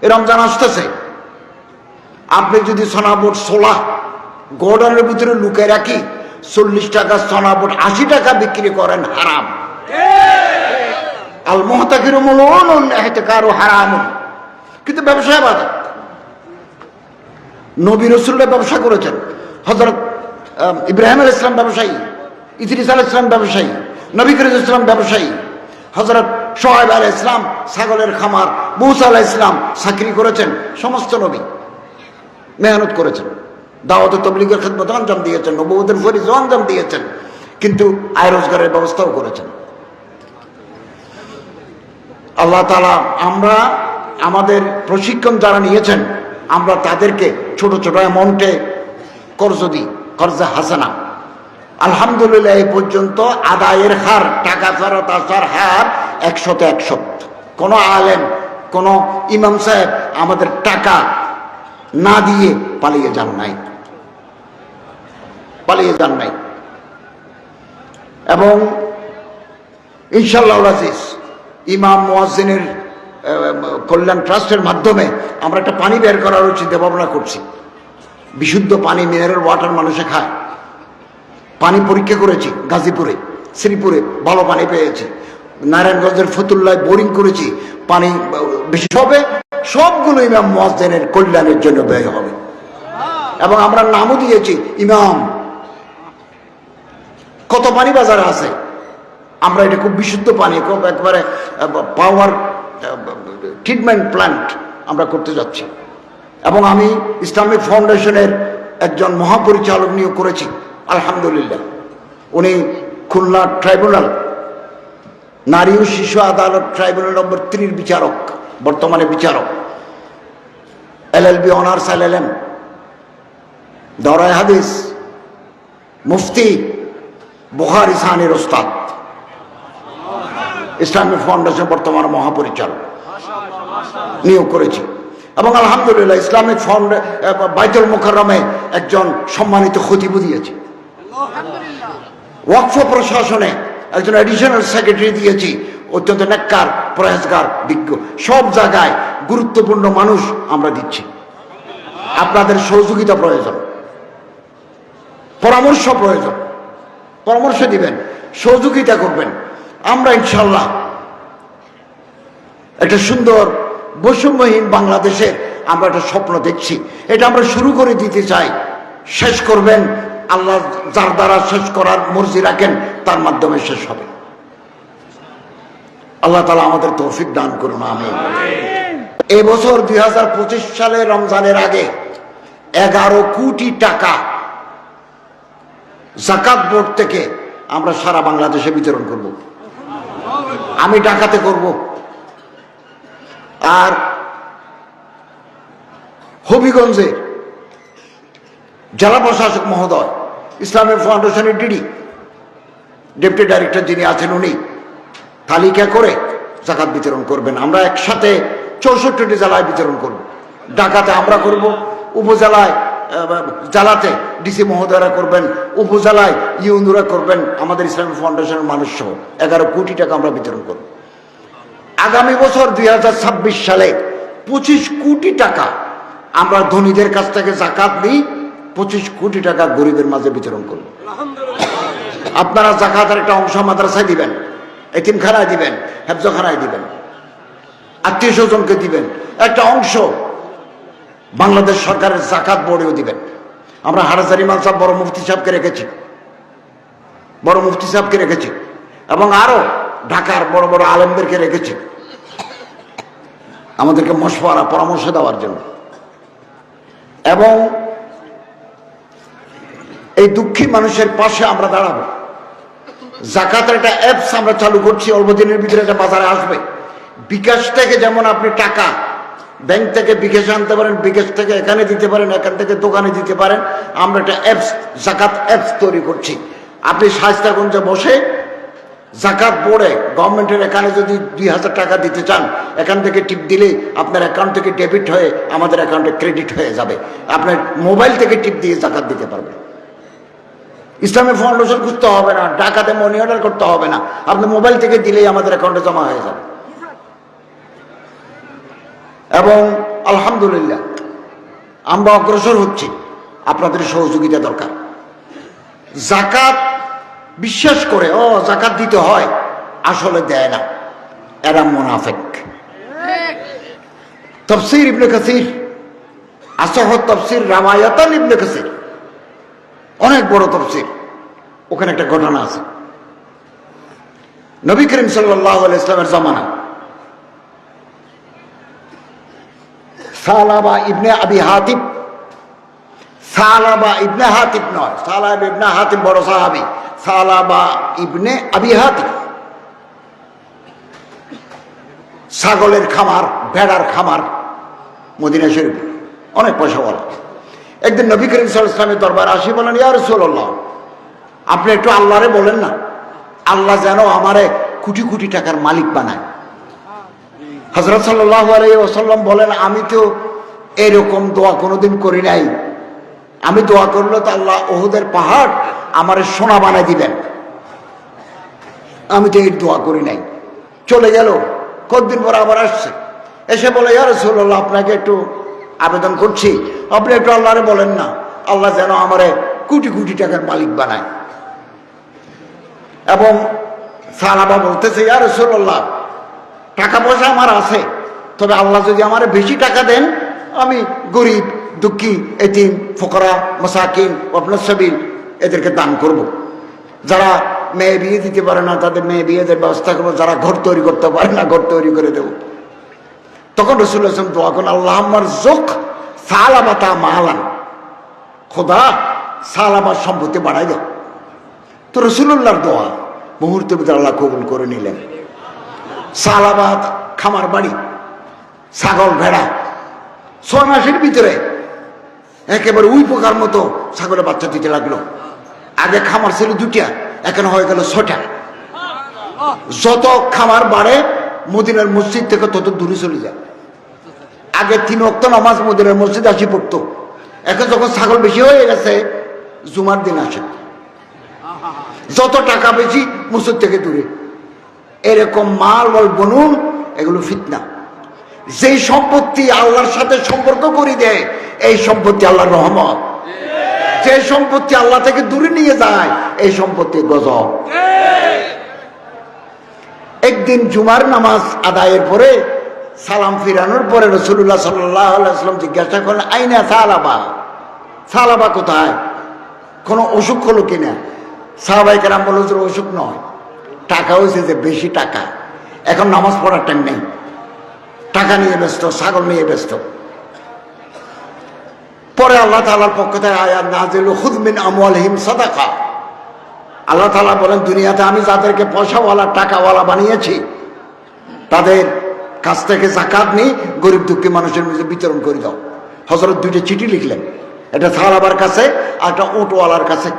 এই রমজান আসতেছে, আপনি যদি সোনাবোট 16 গোডাউনের ভিতরে লুকিয়ে রাখি 40 টাকা সোনাবোট 80 টাকা বিক্রি করেন, হারাম। আল মুহতাকিরু মালউনুন ইহতিকারু হারামুন। কিন্তু ব্যবসা ইবাদত। নবী রাসূলরা ব্যবসা করেছেন। হযরত ইব্রাহিম আলাইহিস সালাম ব্যবসায়ী, ইদ্রিস আলাইহিস সালাম ব্যবসায়ী, নবী করিম সাল্লাল্লাহু আলাইহি ওয়াসাল্লাম ব্যবসায়ী, হযরত শুআয়ব আলাইহিস সালাম ছাগলের খামার, মূসা আলাইহিস সালাম চাকরি করেছেন। সমস্ত নবী মেহনত করেছেন, দাওয়াত ও তাবলীগের খিদমত আঞ্জাম দিয়েছেন, নবুয়তের ফরিজ আঞ্জাম দিয়েছেন, কিন্তু আয় রোজগারের ব্যবস্থাও করেছেন। আল্লাহ তাআলা আমরা আমাদের প্রশিক্ষণ যারা নিয়েছেন, আমরা তাদেরকে ছোট ছোট অ্যামাউন্টে কর্জ দিই, কর্জে হাসানা। আলহামদুলিল্লাহ এই পর্যন্ত আদায়ের হার, টাকা ফেরত আসার হার 100-তে 100। কোনো আলেম, কোনো ইমাম সাহেব আমাদের টাকা না দিয়ে পালিয়ে যান নাই, পালিয়ে যান নাই। এবং ইনশাআল্লাহ আজিজ ইমাম মুয়াজ্জিনের কল্যাণ ট্রাস্টের মাধ্যমে আমরা একটা পানি বের করার চিন্তা ভাবনা করছি। বিশুদ্ধ পানি, মিনারেল ওয়াটার মানুষে খায়। পানি পরীক্ষা করেছি গাজীপুরে, শ্রীপুরে ভালো পানি পেয়েছি। নারায়ণগঞ্জের ফতুল্লায় বোরিং করেছি, পানি বেশি হবে। সবগুলো ইমাম মুয়াজ্জিনের কল্যাণের জন্য ব্যয় হবে। এবং আমরা নামও দিয়েছি ইমাম। কত পানি বাজারে আছে, আমরা এটা খুব বিশুদ্ধ পানি, খুব একবারে পাওয়ার ট্রিটমেন্ট প্ল্যান্ট আমরা করতে যাচ্ছি। এবং আমি ইসলামিক ফাউন্ডেশনের একজন মহাপরিচালক নিয়োগ করেছি, আলহামদুলিল্লাহ। উনি খুলনা ট্রাইব্যুনাল, নারী ও শিশু আদালত ট্রাইব্যুনাল নম্বর 3 বিচারক, বর্তমানে বিচারক, LLB অনার্স, LLM, দরায় হাদিস, মুফতি, বুখারী সানির ওস্তাদ, ইসলামিক ফাউন্ডেশন বর্তমানে মহাপরিচালক নিয়োগ করেছি। এবং আলহামদুলিল্লাহ ইসলামিক বাইতুল মুকাররমে একজন সম্মানিত খতিবও দিয়েছি। ওয়াকফ প্রশাসনে একজন অ্যাডিশনাল সেক্রেটারি দিয়েছি, অত্যন্ত নেককার, পরহেজগার, বিজ্ঞ। সব জায়গায় গুরুত্বপূর্ণ মানুষ আমরা দিচ্ছি। আপনাদের সহযোগিতা প্রয়োজন, পরামর্শ প্রয়োজন, পরামর্শ দিবেন, সহযোগিতা করবেন। আমরা ইনশাআল্লাহ একটা সুন্দর বৈষম্যহীন বাংলাদেশের আমরা একটা স্বপ্ন দেখছি। এটা আমরা শুরু করে দিতে চাই। শেষ করবেন আল্লাহ যার দ্বারা শেষ করার মর্জি রাখেন, তার মাধ্যমে শেষ হবে। আল্লাহ তাআলা আমাদের তৌফিক দান করুন, আমিন। এই বছর 2025 সালে রমজানের আগে 11 কোটি টাকা যাকাত বোর্ড থেকে আমরা সারা বাংলাদেশে বিতরণ করব। আমি ঢাকাতে করব। আর হবিগঞ্জে জেলা প্রশাসক মহোদয়, ইসলামিক ফাউন্ডেশনের ডেপুটি ডাইরেক্টর যিনি আছেন, উনি তালিকা করে যাকাত বিতরণ করবেন। আমরা একসাথে 64টি জেলায় বিতরণ করব। ঢাকাতে আমরা করব, উপজেলায় জেলাতে ডিসি মহোদয়রা করবেন, উপজেলায় ইউনুরা করবেন, আমাদের ইসলামিক ফাউন্ডেশনের মানুষ সহ 11 কোটি টাকা আমরা বিতরণ করব। আগামী বছর 2026 সালে 25 কোটি টাকা আমরা ধনীদের কাছ থেকে যাকাত নিই, 25 কোটি টাকা গরিবের মাঝে বিতরণ করব। আপনারা যাকাতের একটা অংশ মাদ্রাসায় দিবেন, এতিমখানায় দিবেন, হেফজখানায় দিবেন, আত্মীয় স্বজনকে দিবেন, একটা অংশ বাংলাদেশ সরকারের যাকাত বোর্ডেও দিবেন। আমরা হাটহাজারী ইমাম সাহেব বড় মুফতি সাহেবকে রেখেছি, বড় মুফতি সাহেবকে রেখেছি, এবং আরো ঢাকার বড় বড় আলেমদেরকে রেখেছি আমাদেরকে মশওয়ারা, পরামর্শ দেওয়ার জন্য। এবং এই দুঃখী মানুষের পাশে আমরা দাঁড়াবো। যাকাতের একটা অ্যাপস আমরা চালু করছি, অল্প দিনের ভিতরে এটা বাজারে আসবে। বিকাশ থেকে যেমন আপনি টাকা ব্যাংক থেকে বিকাশে আনতে পারেন, বিকাশ থেকে এখানে দিতে পারেন, এখান থেকে দোকানে দিতে পারেন, আমরা একটা অ্যাপস, যাকাত অ্যাপস তৈরি করছি। আপনি শায়েস্তাগঞ্জে বসে যাকাত বোর্ডে গভর্নমেন্টের এখানে যদি 2000 টাকা দিতে চান, এখান থেকে টিপ দিলে আপনার অ্যাকাউন্ট থেকে ডেবিট হয়ে আমাদের অ্যাকাউন্টে ক্রেডিট হয়ে যাবে। আপনার মোবাইল থেকে টিপ দিয়ে যাকাত দিতে পারবেন। ইসলামিক ফাউন্ডেশন খুঁজতে হবে না, ঢাকাতে মানি অর্ডার করতে হবে না, আপনি মোবাইল থেকে দিলেই আমাদের অ্যাকাউন্টে জমা হয়ে যাবে। এবং আলহামদুলিল্লাহ আমরা অগ্রসর হচ্ছি, আপনাদের সহযোগিতা দরকার। জাকাত বিশ্বাস করে জাকাত দিতে হয়, আসলে দেয় না, এরা মুনাফিক। তাফসীর ইবনে কাসির, আসহ তাফসীর রাওয়ায়াতান ইবনে কাসির, অনেক বড় তাফসীর, ওখানে একটা ঘটনা আছে। নবী করিম সাল্লাল্লাহু আলাইহি ওয়াসাল্লামের জামানা সালাবা ইবনে আবি হাতিব, সালাবা ইবনে হাতিব নয়, সালাবা ইবনে হাতিব বড় সাহাবী, সালাবা ইবনে আবি হাতিব ছাগলের খামার, ভেড়ার খামার মদিনা শরীফে, অনেক পয়সাওয়ালা। একদিন নবী করিম সাল্লাল্লাহু আলাইহি ওয়াসাল্লামের দরবারে আসি, বলেন ইয়া রাসূলুল্লাহ, আপনি একটু আল্লাহরে বলেন না, আল্লাহ যেন আমারে কোটি কোটি টাকার মালিক বানায়। হযরত সাল্লাল্লাহু আলাইহি ওয়াসাল্লাম বলেন, আমি তো এরকম দোয়া কোনোদিন করি নাই, আমি দোয়া করলে তো আল্লাহ উহুদের পাহাড় আমারে সোনা বানায় দিবেন, আমি তো এই দোয়া করি নাই। চলে গেল, কতদিন পর আবার আসছে, এসে বলে ইয়া রাসূলুল্লাহ, আপনাকে একটু আবেদন করছি, আপনি একটু আল্লাহরে বলেন না, আল্লাহ যেন আমারে কোটি কোটি টাকার মালিক বানায়। এবং সাহাবা বলতেছে, ইয়া রাসূলুল্লাহ, টাকা পয়সা আমার আছে, তবে আল্লাহ যদি আমার বেশি টাকা দেন, আমি গরিব, দুঃখী, এতিম, ফুকরা, মাসাকিন, ওয়াবনাস সাবিল এদেরকে দান করব। যারা মেয়ে বিয়ে দিতে পারে না তাদের মেয়ে বিয়েদের ব্যবস্থা করবো, যারা ঘর তৈরি করতে পারে না ঘর তৈরি করে দেব। তখন রাসূলুল্লাহ সাল্লাল্লাহু আলাইহি ওয়াসাল্লাম দোয়া করেন, আল্লাহুম্মা রযুক সালাবাতা মালান, খোদা সালাবার সম্পত্তি বাড়াই দাও। তো রাসূলুল্লাহর দোয়া মুহূর্তের ভিতরে আল্লাহ কবুল করে নিলেন। সালাবাত খামার বাড়ি, ছাগল ভেড়া, 6 মাসের ভিতরে একেবারে উই পোকার মতো ছাগলের বাচ্চা দিতে লাগলো। আগে খামার ছিল 2টা, এখন হয়ে গেল 6টা। যত খামার বাড়ে মদিনার মসজিদ থেকে তত দূরে চলে যায়। আগে 3 ওয়াক্ত নামাজ মদিনার মসজিদে আসি পড়তো, এখন যখন ছাগল বেশি হয়ে গেছে জুমার দিন আসে। যত টাকা বেশি মসজিদ থেকে দূরে। এরকম মাল বল বনুন, এগুলো ফিতনা। যেই সম্পত্তি আল্লাহর সাথে সম্পর্ক করে দেয়, এই সম্পত্তি আল্লাহর রহমত। যে সম্পত্তি আল্লাহ থেকে দূরে নিয়ে যায়, এই সম্পত্তি গজব। একদিন জুমার নামাজ আদায়ের পরে সালাম ফিরানোর পরে রাসূলুল্লাহ সাল্লাল্লাহু আলাইহি ওয়াসাল্লাম জিজ্ঞাসা করলেন, আইনা সালাবা, সালাবা কোথায়, কোনো অসুখ হলো কিনা? সাহাবায়ে কেরাম বলল, অসুখ নয়, টাকা হয়েছে যে বেশি টাকা, এখন নামাজ পড়ার টাইম নেই, টাকা নিয়ে ব্যস্ত, ছাগল নিয়ে ব্যস্ত। পরে আল্লাহ তাআলার পক্ষ থেকে আয়াত নাযিল, খুয মিন আমওয়ালিহিম সাদাকা। আল্লাহ তাআলা বলেন, দুনিয়াতে আমি যাদেরকে পয়সাওয়ালা টাকাওয়ালা বানিয়েছি তাদের কাছ থেকে যাকাত নিয়ে গরিব দুঃখী মানুষের মধ্যে বিতরণ করে দাও। হযরত 2টা চিঠি লিখলেন, একটা সাহাবার কাছে আর একটা ওটওয়ালার কাছে।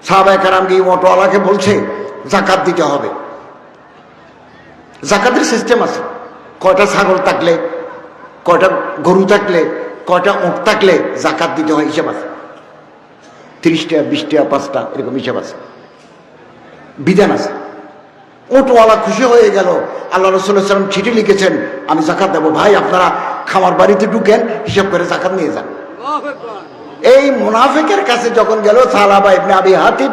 সাহাবায়ে কেরাম গিয়ে ওটওয়ালাকে বলছে যাকাত দিতে হবে। যাকাতের সিস্টেম আছে, কয়টা ছাগল থাকলে, কয়টা গরু থাকলে, কয়টা উট থাকলে যাকাত দিতে হয়, হিসাব আছে। 30টা 20টা 5টা এরকম হিসাব আছে, বিধান আছে। ওটওয়ালা খুশি হয়ে গেল, আল্লাহ রাসূল সাল্লাল্লাহু আলাইহি ওয়াসাল্লাম চিঠি লিখেছেন আমি যাকাত দেবো, ভাই আপনারা খামার বাড়িতে ঢুকেন, হিসাব করে যাকাত নিয়ে যান। এই মুনাফিকের কাছে যখন গেল সালাবা ইবনে আবি হাতিব,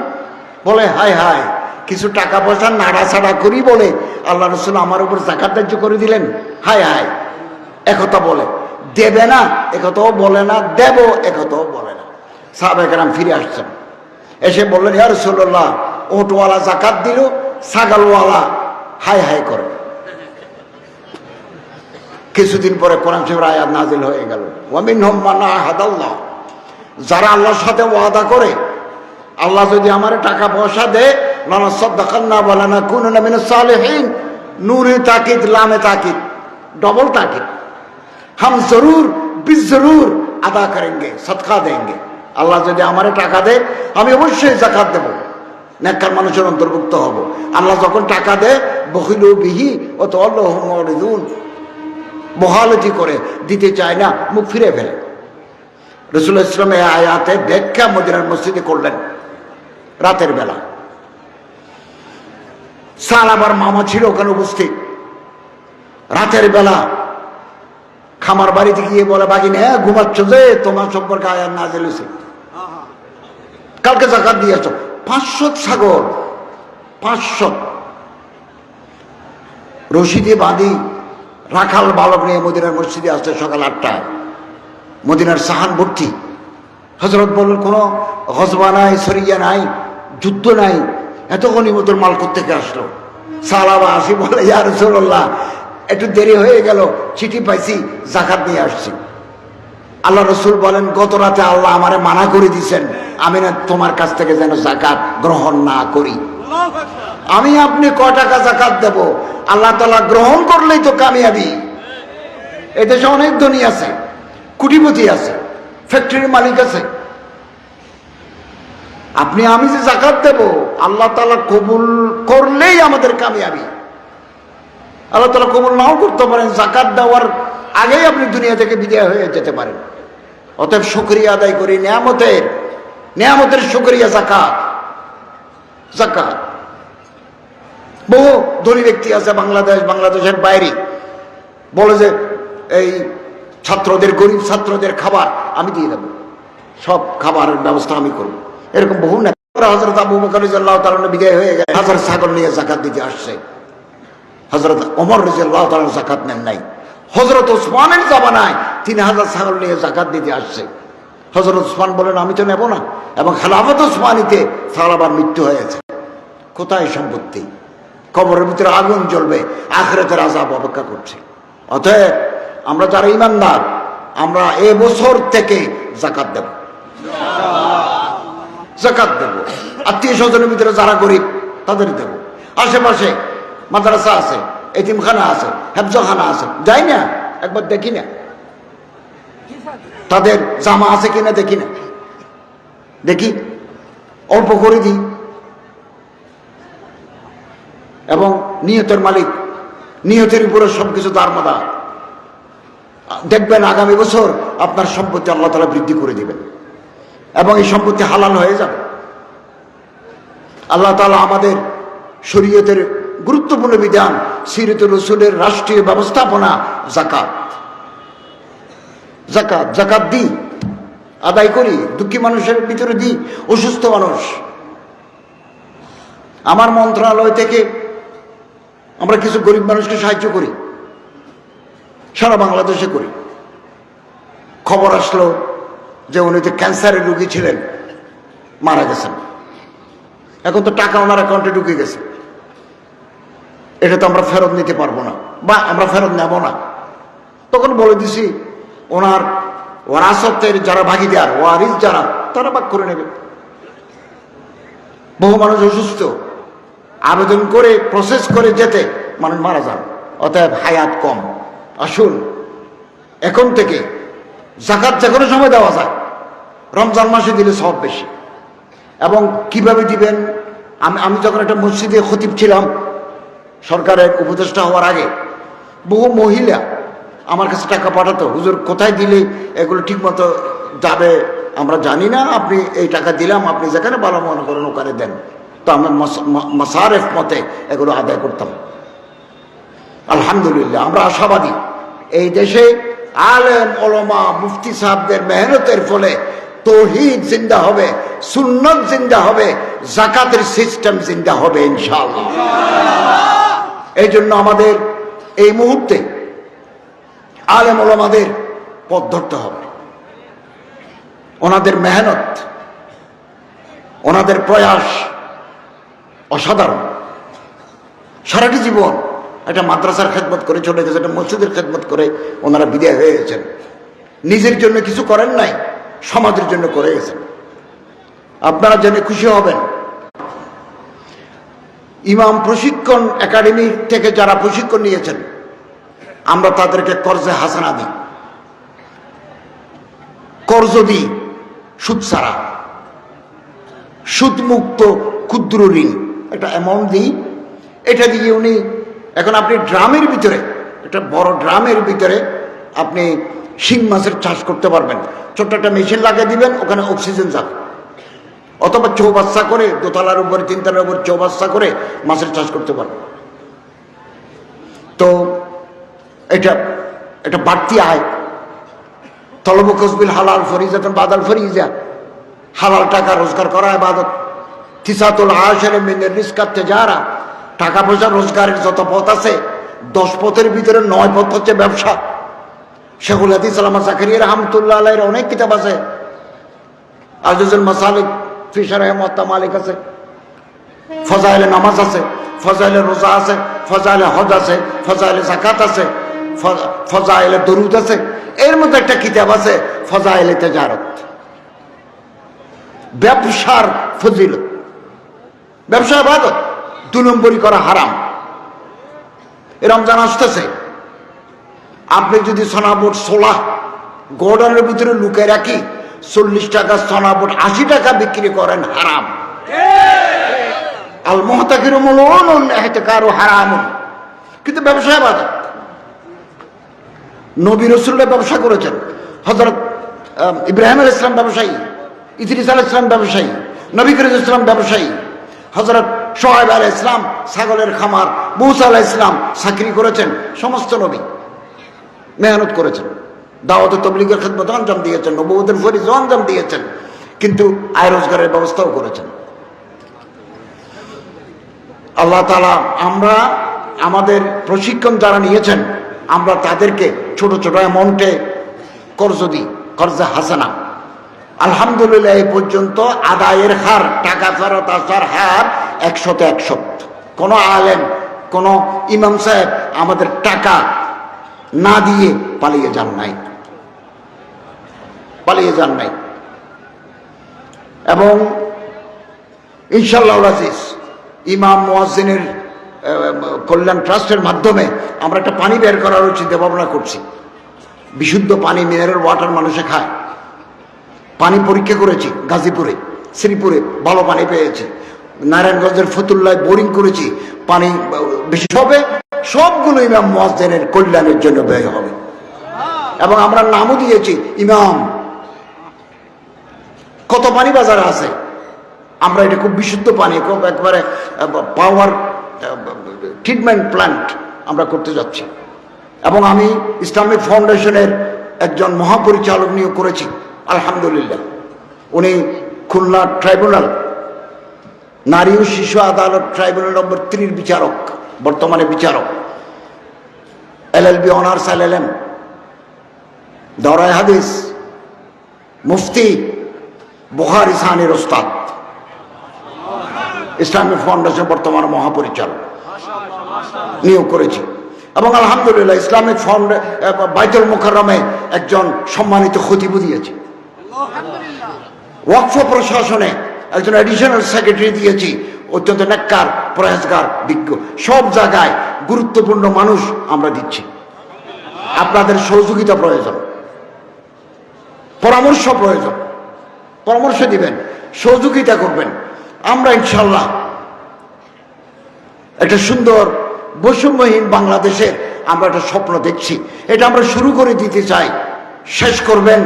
বলে হায় হায়, কিছু টাকা পয়সা নাড়াছাড়া করি বলে আল্লাহ রাসূল আমার উপর যাকাত ধার্য করে দিলেন, হায় হায়। একথা বলে দেবে না, একথাও বলে না, দেব একথাও বলে না। সাহাবায়ে কেরাম ফিরে আসছেন, এসে বললেন, ইয়া রাসূলুল্লাহ, ওটওয়ালা যাকাত দিল, ছাগলওয়ালা হায় হায় করে। কিছুদিন পরে কোরআন শরীফের আয়াত নাযিল হয়ে গেল, ওয়া মিনহুম মান আহাদাল্লাহ, যারা আল্লাহর সাথে ওয়াদা করে, আল্লাহ যদি আমার টাকা পয়সা দেয়, লানাসাদদাকান্না ওয়া লানাকুনান্না মিনাস সালিহিন, নূরে তাকিদ, লামে তাকিদ, डबल ताकिद, हम जरूर बिजरूर अदा करेंगे, सदका देंगे। আল্লাহ যদি আমারে টাকা দেয় আমি অবশ্যই যাকাত দেব, নেককার মানুষের অন্তর্ভুক্ত হব। আল্লাহ যখন টাকা দেয় বখিলু বিহি ও তাওয়াল্লাহু মুরিদুন, বহালতি করে দিতে চায় না, মুখ ফিরে ফেলে। রাসূলুল্লাহ সাল্লাল্লাহু আলাইহি ওয়াসাল্লাম এই আয়াতে ব্যাখ্যা মদিনার মসজিদে করলেন রাতের বেলা। সাহাবার মামা ছিল ওখানে উপস্থিত। রাতের বেলা খামার বাড়িতে গিয়ে বলে বাগিনে হ্যাঁ ঘুমাচ্ছ যে তোমার সম্পর্কে আয়াত নাযিল হয়েছে, কালকে যাকাত দিয়েছ। 500 ছাগল, 500 রশি দিয়ে বাঁধি রাখাল বালক নিয়ে মদিনার মসজিদে আসছে সকাল 8টায়, মদিনার সাহান ভর্তি। হযরত বললেন কোনো গজবা নাই, সরিয়া নাই, যুদ্ধ নাই, এত গনিমতের মাল কোত্থেকে আসলো? সাহাবা আসি বলে ইয়া রাসূলুল্লাহ একটু দেরি হয়ে গেল, চিঠি পাইছি, যাকাত নিয়ে আসছি। আল্লাহ রসুল বলেন গত রাতে আল্লাহ আমারে মানা করে দিয়েছেন আমি না তোমার কাছ থেকে যেন যাকাত গ্রহণ না করি। আমি আপনি ক টাকা যাকাত দেব, আল্লাহ তাআলা গ্রহণ করলেই তো কামিয়াবি। এদেশে অনেক ধনী আছে, কোটিপতি আছে, ফ্যাক্টরির মালিক আছে। আপনি আমি যে যাকাত দেব আল্লাহ তাআলা কবুল করলেই আমাদের কামিয়াবি। আল্লাহ তাআলা কবুল নাও করতে পারেন, যাকাত দেওয়ার আগেই আপনি দুনিয়া থেকে বিদায় হয়ে যেতে পারেন। অতএব শুকরিয়া আদায় করি, নেয়ামতের শুকরিয়া যাকাত। যাকাত বহু ধনী ব্যক্তি আছে বাংলাদেশের বাইরে, বলে যে এই ছাত্রদের, গরিব ছাত্রদের খাবার আমি দিয়ে দেবো, সব খাবারের ব্যবস্থা আমি করব। এরকম বহু না। হযরত আবু বকর রাদিয়াল্লাহু তাআলা বিদায় হয়ে গেছে, 1000 ছাগল নিয়ে যাকাত দিতে আসছে। হযরত ওমর রাদিয়াল্লাহু তাআলা যাকাত নেন নাই। হযরত ওসমানের জামানায় 3000 ছাগল নিয়ে যাকাত দিতে আসছে। হযরত ওসমান বলেন আমি তো নেব না, এবং খেলাফত ওসমানীতে সাহাবার মৃত্যু হয়েছে। কোথায় সম্পত্তি? কবরের ভিতরে আগুন জ্বলবে, আখিরাতের আযাব অপেক্ষা করছে। অতএব আমরা যারা ঈমানদার, আমরা এ বছর থেকে যাকাত দেব, যাকাত দেব। আত্মীয় স্বজনের ভিতরে যারা গরিব তাদের দেব। আশেপাশে মাদ্রাসা আছে, এতিমখানা আছে, হেফজখানা আছে, যাই না একবার দেখি না তাদের জামা আছে কিনা, দেখি না, দেখি অল্প করে দিই। এবং নিয়তের মালিক, নিয়তের উপরে সবকিছু দারমদার। দেখবেন আগামী বছর আপনার সম্পত্তি আল্লাহ তাআলা বৃদ্ধি করে দিবেন এবং এই সম্পত্তি হালাল হয়ে যাবে। আল্লাহ তাআলা আমাদের শরীয়তের গুরুত্বপূর্ণ বিধান, সিরাতুর রাসূলের রাষ্ট্রীয় ব্যবস্থাপনা যাকাত। যাকাত যাকাত দিই, আদায় করি, দুঃখী মানুষের ভিতরে দিই, অসুস্থ মানুষ। আমার মন্ত্রণালয় থেকে আমরা কিছু গরিব মানুষকে সাহায্য করি, সারা বাংলাদেশে করি। খবর আসলো যে উনি তো ক্যান্সারের রোগী ছিলেন, মারা গেছেন। এখন তো টাকা ওনার অ্যাকাউন্টে ঢুকে গেছে, এটা তো আমরা ফেরত নিতে পারবো না, বা আমরা ফেরত নেব না। তখন বলে দিছি ওনার ওয়ারাসতের যারা ভাগিদার, ওয়ারিস যারা, তারা ভাগ করে নেবে। বহু মানুষ অসুস্থ, আবেদন করে প্রসেস করে যেতে মানুষ মারা যান। অতএব হায়াত কম। আসুন এখন থেকে যাকাত যে কোনো সময় দেওয়া যায়, রমজান মাসে দিলে সব বেশি। এবং কিভাবে দিবেন, আমি যখন একটা মসজিদে খতিব ছিলাম সরকারের উপদেষ্টা হওয়ার আগে, বহু মহিলা আমার কাছে টাকা পাঠাতো, হুজুর কোথায় দিলে এগুলো ঠিকমতো যাবে আমরা জানি না, আপনি এই টাকা দিলাম, আপনি যেখানে ভালো মনে করেন ওখানে দেন। তো আমরা মাসারেফ মতে এগুলো আদায় করতাম। আলহামদুলিল্লাহ আমরা আশাবাদী, এই দেশে আলেম ওলামা মুফতি সাহেবদের মেহনতের ফলে তৌহিদ জিন্দা হবে, সুন্নত জিন্দা হবে, যাকাতের সিস্টেম জিন্দা হবে ইনশাআল্লাহ। এই জন্য আমাদের এই মুহূর্তে আলেম ওলামাদের পথ ধরতে হবে। ওনাদের মেহনত, ওনাদের প্রয়াস অসাধারণ। সারাটি জীবন একটা মাদ্রাসার খেদমত করে চলে গেছে, একটা মসজিদের খেদমত করে ওনারা বিদায় হয়ে গেছেন। নিজের জন্য কিছু করেন নাই, সমাজের জন্য করে গেছেন। আপনারা জেনে খুশি হবেন, ইমাম প্রশিক্ষণ একাডেমি থেকে যারা প্রশিক্ষণ নিয়েছেন, আমরা তাদেরকে কর্জে হাসানা দিই, কর্জ দিই, সুদ ছাড়া, সুদমুক্ত ক্ষুদ্র ঋণ একটা অ্যামাউন্ট দিই। এটা দিয়ে উনি এখন আপনি ড্রামের ভিতরে, একটা বড় ড্রামের ভিতরে আপনি শিং মাছের চাষ করতে পারবেন। ছোট্ট একটা মেশিন লাগিয়ে দিবেন, ওখানে অক্সিজেন যাবে। অথবা চৌবাচ্চা করে, দোতলার উপরে তিনতলার উপর চৌবাচ্চা করে মাছের চাষ করতে পারবেন। তো এটা বাড়তি আয়। তলবু কসবিল হালাল ফরিজাতুন বাদাল ফরিজা, হালাল টাকা রোজগার করা ইবাদত। তিসাতুল আশারে মিনের রিজকাত তিজারা, টাকা পয়সা রোজগারের যত পথ আছে 10 পথের ভিতরে 9 পথ হচ্ছে ব্যবসা। শেখুল হাদিস আল্লামা জাকারিয়া রাহমাতুল্লাহ আলাইহির অনেক কিতাব আছে, আজজুল মাসালিক ফি শারহ মুওয়াত্তা মালিক আছে, ফজাইলে নামাজ আছে, ফজাইলে রোজা আছে, ফজাইলে হজ আছে, ফজাইলে যাকাত আছে, ফজাইলে দরুদ আছে। এর মধ্যে একটা কিতাব আছে ফজাইলে তিজারত, ব্যবসার ফজিলত। ব্যবসা ইবাদত, 2 নম্বরই করা হারাম। রমজান আসতেছে, আপনি যদি সোনাবুট 16 গোডাউনের ভিতরে লুকিয়ে রাখি 40 টাকা সোনাবুট 80 টাকা বিক্রি করেন, হারাম। আল মুহতাকিরু মালউনুন ইহতিকারু হারামুন। কিন্তু ব্যবসা ইবাদত। নবী রাসূলরা ব্যবসা করেছেন। হযরত ইব্রাহিম আলাইহিস সালাম ব্যবসায়ী, ইদ্রিস আলাইহিস সালাম ব্যবসায়ী, নবী করিম সাল্লাল্লাহু আলাইহি ওয়াসাল্লাম ব্যবসায়ী, হযরত শুআয়ব আলাইহিস সালাম ছাগলের খামার, মূসা আলাইহিস সালাম চাকরি করেছেন। সমস্ত নবী মেহনত করেছেন, দাওয়াত ও তাবলীগের খিদমত আঞ্জাম দিয়েছেন, নবুয়তের ফরিজ আঞ্জাম দিয়েছেন, কিন্তু আয় রোজগারের ব্যবস্থাও করেছেন। আল্লাহ তাআলা আমরা আমাদের প্রশিক্ষণ যারা নিয়েছেন, আমরা তাদেরকে ছোট ছোট অ্যামাউন্টে কর্জ দিই, কর্জে হাসানা। আলহামদুলিল্লাহ এই পর্যন্ত আদায়ের হার, টাকা ফেরত আসার হার 100-100। কোনো আলেম, কোনো ইমাম সাহেব আমাদের টাকা না দিয়ে পালিয়ে যান নাই, পালিয়ে যান নাই। এবং ইনশাআল্লাহ আজিজ ইমাম মুয়াজ্জিনের কল্যাণ ট্রাস্টের মাধ্যমে আমরা একটা পানি বের করার চিন্তা ভাবনা করছি। বিশুদ্ধ পানি, মিনারেল ওয়াটার মানুষে খায়। পানি পরীক্ষা করেছি গাজীপুরে, শ্রীপুরে ভালো পানি পেয়েছি। নারায়ণগঞ্জের ফতুল্লায় বোরিং করেছি, পানি বেশি হবে। সবগুলো ইমাম মুয়াজ্জিনের কল্যাণের জন্য ব্যয় হবে। এবং আমরা নামও দিয়েছি ইমাম। কত পানি বাজারে আছে, আমরা এটা খুব বিশুদ্ধ পানি, খুব একবারে পাওয়ার ট্রিটমেন্ট প্ল্যান্ট আমরা করতে যাচ্ছি। এবং আমি ইসলামিক ফাউন্ডেশনের একজন মহাপরিচালক নিয়োগ করেছি, আলহামদুলিল্লাহ। উনি খুলনা ট্রাইব্যুনাল, নারী ও শিশু আদালত ট্রাইব্যুনাল নম্বর 3 বিচারক, বর্তমানে বিচারক, LLB অনার্স, LLM, দাওরায়ে হাদিস, মুফতি, বুখারী সানির ওস্তাদ, ইসলামিক ফাউন্ডেশন বর্তমানে মহাপরিচালক নিয়োগ করেছি। এবং আলহামদুলিল্লাহ ইসলামিক বাইতুল মুকাররমে একজন সম্মানিত খতিবও দিয়েছি। ওয়াকফ প্রশাসনে একজন অ্যাডিশনাল সেক্রেটারি দিয়েছি, অত্যন্ত নেককার, পরহেজগার, বিজ্ঞ। সব জায়গায় গুরুত্বপূর্ণ মানুষ আমরা দিচ্ছি। আপনাদের সহযোগিতা প্রয়োজন, পরামর্শ প্রয়োজন, পরামর্শ দিবেন, সহযোগিতা করবেন। আমরা ইনশাআল্লাহ একটা সুন্দর বৈষম্যহীন বাংলাদেশের আমরা একটা স্বপ্ন দেখছি। এটা আমরা শুরু করে দিতে চাই। শেষ করবেন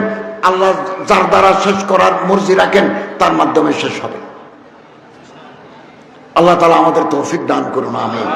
আল্লাহ যার দ্বারা শেষ করার মর্জি রাখেন, তার মাধ্যমে শেষ হবে। আল্লাহ তাআলা আমাদের তৌফিক দান করুন, আমিন।